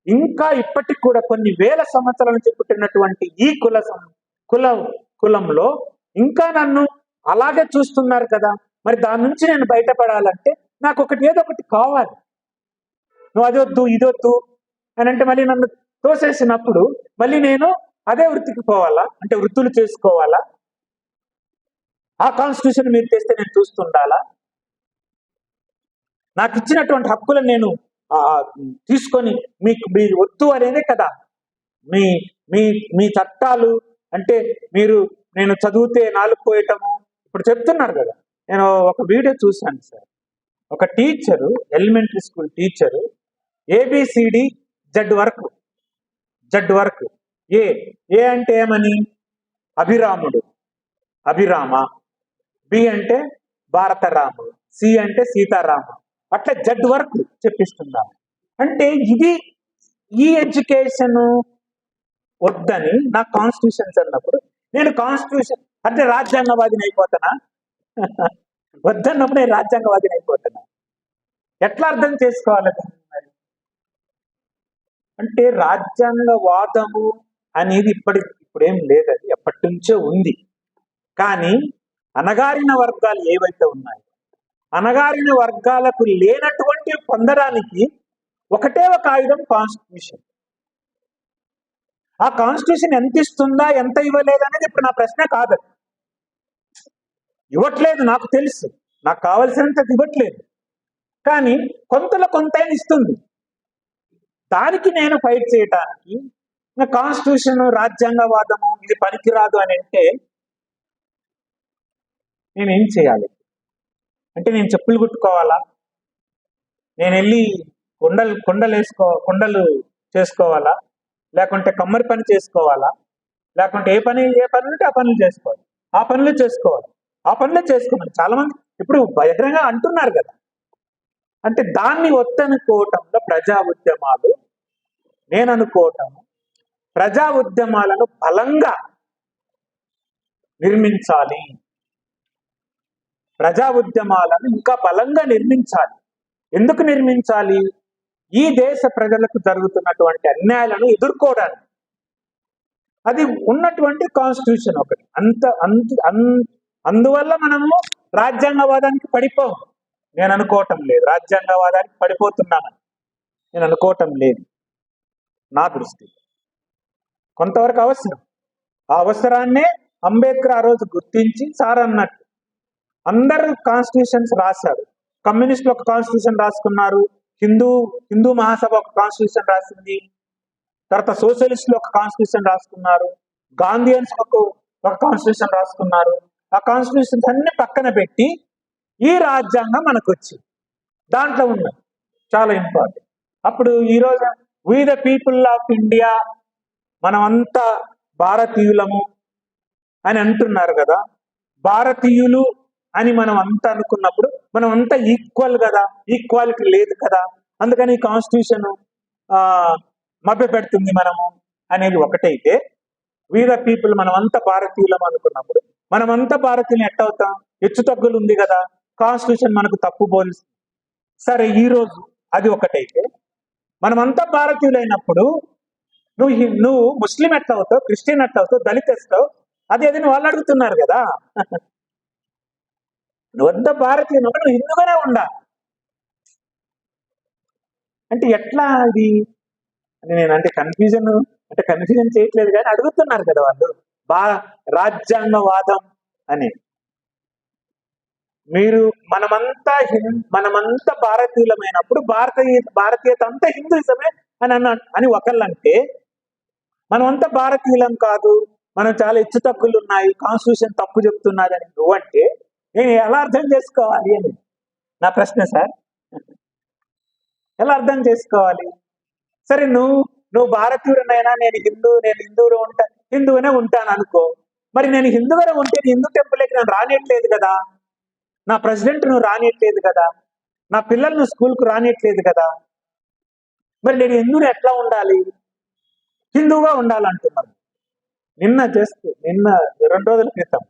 A: ఇంకా ఇప్పటికి కూడా కొన్ని వేల సంవత్సరాల నుంచి పుట్టినటువంటి ఈ కులంలో ఇంకా నన్ను అలాగే చూస్తున్నారు కదా. మరి దాని నుంచి నేను బయటపడాలంటే నాకు ఏదో ఒకటి కావాలి. నువ్వు అదొద్దు ఇదొద్దు అని అంటే మళ్ళీ నన్ను తోసేసినప్పుడు మళ్ళీ నేను అదే వృత్తికి పోవాలా? అంటే వృత్తులు చేసుకోవాలా? ఆ కాన్స్టిట్యూషన్ మీరు తెస్తే నేను చూస్తుండాలా? నాకు ఇచ్చినటువంటి హక్కులను నేను తీసుకొని మీరు వద్దు అనేదే కదా మీ చట్టాలు. అంటే నేను చదివితే నాలుగు పోయటము ఇప్పుడు చెప్తున్నారు కదా. నేను ఒక వీడియో చూశాను సార్. ఒక teacher, elementary school teacher, ABCD Z వరకు ఏ అంటే ఏమని? అభిరామ, బి అంటే భారతరాముడు, సి అంటే సీతారామ, అట్లా జడ్ వరకు చెప్పిస్తున్నాను. అంటే ఈ ఎడ్యుకేషన్ వద్దని నా కాన్స్టిట్యూషన్స్ అన్నప్పుడు నేను కాన్స్టిట్యూషన్ అంటే రాజ్యాంగవాదిని అయిపోతానా? వద్దన్నప్పుడు నేను రాజ్యాంగవాదిని అయిపోతానా? ఎట్లా అర్థం చేసుకోవాలి? అంటే రాజ్యాంగవాదము అనేది ఇప్పుడేం లేదు, అది ఎప్పటి నుంచో ఉంది. కానీ అణగారిన వర్గాలు ఏవైతే ఉన్నాయో, అణగారిన వర్గాలకు లేనటువంటి పొందడానికి ఒకటే ఒక ఆయుధం కాన్స్టిట్యూషన్. ఆ కాన్స్టిట్యూషన్ ఎంత ఇస్తుందా, ఎంత ఇవ్వలేదు అనేది ఇప్పుడు నా ప్రశ్న కాదు. ఇవ్వట్లేదు, నాకు తెలుసు. నాకు కావలసినంత ఇవ్వట్లేదు. కానీ కొంతలో కొంత ఇస్తుంది. దానికి నేను ఫైట్ చేయటానికి ఇంకా కాన్స్టిట్యూషన్ రాజ్యాంగవాదము ఇది పనికిరాదు అని అంటే నేనేం చేయాలి? అంటే నేను చెప్పులు కుట్టుకోవాలా? నేను వెళ్ళి కొండలు చేసుకోవాలా? లేకుంటే కమ్మరి పని చేసుకోవాలా? లేకుంటే ఏ పని ఉంటే ఆ పనులు చేసుకోవాలి. ఆ పనులు చేసుకోమని చాలా మంది ఇప్పుడు బహిరంగంగా అంటున్నారు కదా. అంటే దాన్ని వద్దనుకోవటంలో ప్రజా ఉద్యమాలు, నేను అనుకోవటము ప్రజా ఉద్యమాలను బలంగా నిర్మించాలి, ప్రజా ఉద్యమాలను ఇంకా బలంగా నిర్మించాలి. ఎందుకు నిర్మించాలి? ఈ దేశ ప్రజలకు జరుగుతున్నటువంటి అన్యాయాలను ఎదుర్కోవడానికి. అది ఉన్నటువంటి కాన్స్టిట్యూషన్ ఒకటి. అందువల్ల మనము రాజ్యాంగవాదానికి పడిపోం. నేను అనుకోవటం లేదు రాజ్యాంగవాదానికి పడిపోతున్నానని నేను అనుకోవటం లేదు. నా దృష్టి కొంతవరకు అవసరం. ఆ అవసరాన్నే అంబేద్కర్ ఆ రోజు గుర్తించి సార్ అన్నట్టు అందరూ కాన్స్టిట్యూషన్స్ రాశారు. కమ్యూనిస్టులు ఒక కాన్స్టిట్యూషన్ రాసుకున్నారు, హిందూ మహాసభ ఒక కాన్స్టిట్యూషన్ రాసింది, తర్వాత సోషలిస్టులు ఒక కాన్స్టిట్యూషన్ రాసుకున్నారు, గాంధీయన్స్ ఒక కాన్స్టిట్యూషన్ రాసుకున్నారు. ఆ కాన్స్టిట్యూషన్స్ అన్ని పక్కన పెట్టి ఈ రాజ్యాంగం మనకు వచ్చింది. దాంట్లో ఉన్నది చాలా ఇంపార్టెంట్. అప్పుడు ఈరోజు we the people of India, మనమంతా భారతీయులము అని అంటున్నారు కదా. భారతీయులు అని మనం అంతా అనుకున్నప్పుడు మనం అంతా ఈక్వల్ కదా, ఈక్వాలిటీ లేదు కదా. అందుకని ఈ కాన్స్టిట్యూషన్ మభ్య పెడుతుంది మనము అనేది ఒకటైతే, వి ద పీపుల్ మనమంతా భారతీయులం అనుకున్నప్పుడు మనమంతా భారతీయులు ఎట్టవుతాం? హెచ్చు తగ్గులు ఉంది కదా, కాన్స్టిట్యూషన్ మనకు తప్పు బోధిస్తుంది. సరే, ఈరోజు అది ఒకటైతే మనమంతా భారతీయులైనప్పుడు నువ్వు ముస్లిం ఎట్లా అవుతావు, క్రిస్టియన్ ఎట్లా అవుతావు, దళిత ఎస్తావు, అది వాళ్ళు అడుగుతున్నారు కదా. నువ్వంతా భారతీయులు నువ్వు హిందూగానే ఉండాలి అంటే ఎట్లా అది అని నేను కన్ఫ్యూజన్ చేయట్లేదు కానీ అడుగుతున్నారు కదా వాళ్ళు. రాజ్యాంగవాదం అని మీరు మనమంతా భారతీయులమైనప్పుడు భారతీయత అంతా హిందూయిజమే అని ఒకళ్ళంటే, మనమంతా భారతీయులం కాదు, మనం చాలా హెచ్చు తగ్గులు ఉన్నాయి, కాన్స్టిట్యూషన్ తప్పు చెప్తున్నదని నువ్వంటే నేను ఎలా అర్థం చేసుకోవాలి అని నా ప్రశ్న సార్. ఎలా అర్థం చేసుకోవాలి? సరే, నువ్వు భారతీయుడినైనా నేను హిందువుగానే ఉంటాను అనుకో. మరి నేను హిందువుగానే ఉంటే హిందూ టెంపుల్కి నేను రానియట్లేదు కదా, నా ప్రెసిడెంట్ నువ్వు రానియట్లేదు కదా, నా పిల్లలు నువ్వు స్కూల్కు రానియట్లేదు కదా. మరి నేను హిందువుని ఎట్లా ఉండాలి? హిందువుగా ఉండాలంటున్నాను. నిన్న 2 రోజుల క్రితం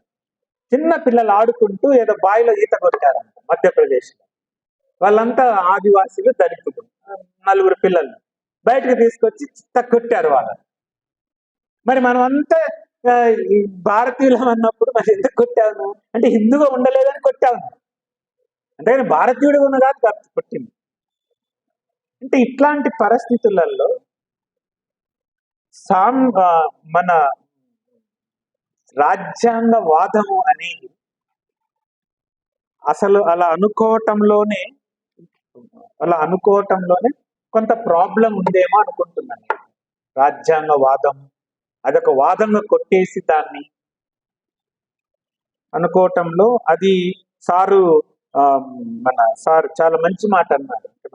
A: చిన్న పిల్లలు ఆడుకుంటూ ఏదో బావిలో ఈత కొట్టారంట మధ్యప్రదేశ్లో. వాళ్ళంతా ఆదివాసీలు, దళితులు, 4 పిల్లలు బయటకు తీసుకొచ్చి కొట్టారు వాళ్ళని. మరి మనం అంతా భారతీయులం అన్నప్పుడు మరి ఎందుకు కొట్టాను అంటే హిందూగా ఉండలేదని కొట్టాను. అంతేగాని భారతీయుడు ఉన్న కాదు కొట్టింది. అంటే ఇట్లాంటి పరిస్థితులలో మన రాజ్యాంగవాదము అనేది అసలు అలా అనుకోవటంలోనే కొంత ప్రాబ్లం ఉందేమో అనుకుంటున్నాను. రాజ్యాంగవాదం అదొక వాదంగా కొట్టేసి దాన్ని అనుకోవటంలో అది మన సారు చాలా మంచి మాట అన్నాడు. అంటే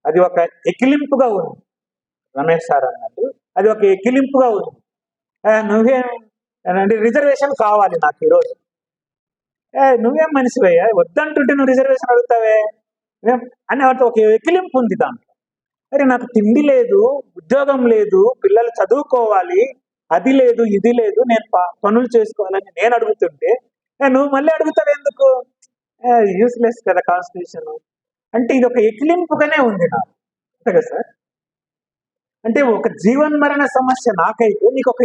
A: అది ఒక ఎకిలింపుగా ఉంది. రమేష్ సార్ అన్నట్టు అది ఒక ఎకిలింపుగా ఉంది. నువ్వేం రిజర్వేషన్ కావాలి నాకు ఈరోజు, నువ్వేం మనిషివయ్యా, వద్దంటుంటే నువ్వు రిజర్వేషన్ అడుగుతావే అని ఒక ఎకిలింపు ఉంది దాంట్లో. అరే, నాకు తిండి లేదు, ఉద్యోగం లేదు, పిల్లలు చదువుకోవాలి, అది లేదు ఇది లేదు, నేను పనులు చేసుకోవాలని నేను అడుగుతుంటే నువ్వు మళ్ళీ అడుగుతావు ఎందుకు? యూస్లెస్ కదా కాన్స్టిట్యూషన్. అంటే ఇది ఒక ఎకిలింపుగానే ఉంది నాకు, అంతే కదా సార్. అంటే ఒక జీవన్మరణ సమస్య నాకైతే నీకు ఒక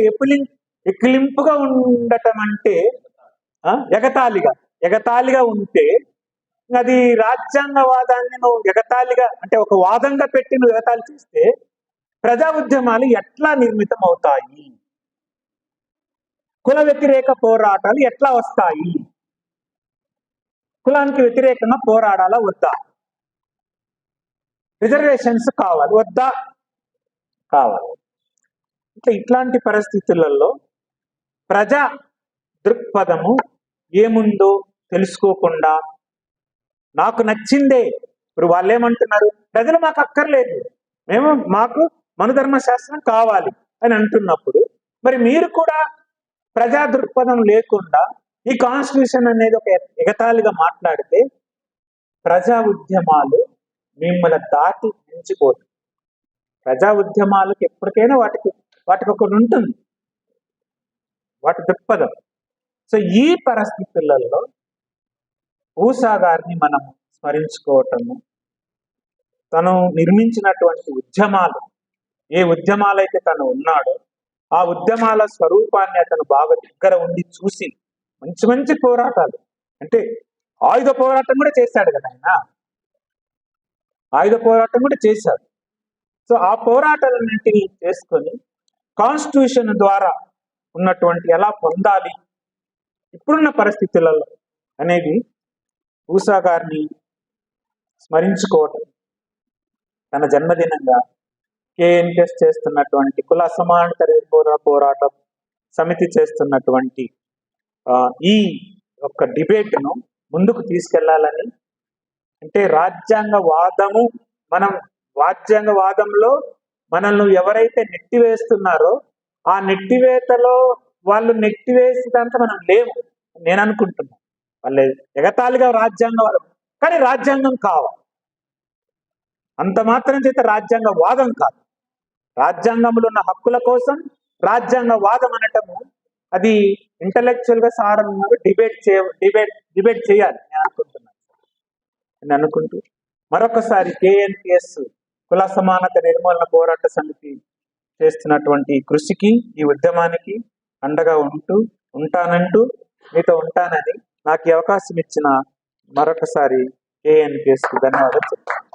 A: ఎకిలింపుగా ఉండటం అంటే ఎగతాళిగా ఉంటే అది రాజ్యాంగవాదాన్ని నువ్వు ఎగతాళిగా అంటే ఒక వాదంగా పెట్టి నువ్వు ఎగతాళి చేస్తే ప్రజా ఉద్యమాలు ఎట్లా నిర్మితం అవుతాయి? కుల వ్యతిరేక పోరాటాలు ఎట్లా వస్తాయి? కులానికి వ్యతిరేకంగా పోరాడాలా వద్దా? రిజర్వేషన్స్ కావాలి వద్దా? కావాలి. ఇట్లాంటి పరిస్థితులలో ప్రజా దృక్పథము ఏముందో తెలుసుకోకుండా నాకు నచ్చిందే, ఇప్పుడు వాళ్ళు ఏమంటున్నారు, ప్రజలు మాకు అక్కర్లేదు, మాకు మనుధర్మ శాస్త్రం కావాలి అని అంటున్నప్పుడు, మరి మీరు కూడా ప్రజా దృక్పథం లేకుండా ఈ కాన్స్టిట్యూషన్ అనేది ఒక ఎగతాళిగా మాట్లాడితే ప్రజా ఉద్యమాలు మిమ్మల్ని దాటి మించిపోతుంది. ప్రజా ఉద్యమాలకు ఎప్పటికైనా వాటికి ఒకటి ఉంటుంది, వాటి దృక్పథం. సో ఈ పరిస్థితులలో ఊషా గారిని మనం స్మరించుకోవటము, తను నిర్మించినటువంటి ఉద్యమాలు, ఏ ఉద్యమాలైతే తను ఉన్నాడో ఆ ఉద్యమాల స్వరూపాన్ని అతను బాగా దగ్గర ఉండి చూసి మంచి మంచి పోరాటాలు, అంటే ఆయుధ పోరాటం కూడా చేశాడు కదా ఆయన, ఆయుధ పోరాటం కూడా చేశాడు. సో ఆ పోరాటాలన్నింటినీ చేసుకొని కాన్స్టిట్యూషన్ ద్వారా ఉన్నటువంటి ఎలా పొందాలి ఇప్పుడున్న పరిస్థితులలో అనేది ఊషా గారిని స్మరించుకోవటం, తన జన్మదినంగా కేఎన్కేఎస్ చేస్తున్నటువంటి కుల అసమానత పోరాట సమితి చేస్తున్నటువంటి ఈ యొక్క డిబేట్ను ముందుకు తీసుకెళ్లాలని, అంటే రాజ్యాంగవాదము, రాజ్యాంగవాదంలో మనల్ని ఎవరైతే నెట్టివేస్తున్నారో ఆ నెట్టివేతలో వాళ్ళు నెట్టివేసేదంతా మనం లేము నేను అనుకుంటున్నాను. వాళ్ళు ఎగతాళిగా రాజ్యాంగవాదం, కానీ రాజ్యాంగం కావాలి, అంత మాత్రం చేత రాజ్యాంగవాదం కాదు. రాజ్యాంగంలో ఉన్న హక్కుల కోసం రాజ్యాంగవాదం అనటము అది ఇంటలెక్చువల్ గా సారంగా డిబేట్ చేయాలి నేను అనుకుంటూ మరొకసారి కేఎన్కేఎస్ కుల సమానత నిర్మూలన పోరాట సమితి చేస్తున్నటువంటి కృషికి, ఈ ఉద్యమానికి అండగా ఉంటానంటూ మీతో ఉంటానని నాకు ఈ అవకాశం ఇచ్చిన మరొకసారి కేఎన్కేఎస్ కు ధన్యవాదాలు చెప్తాను.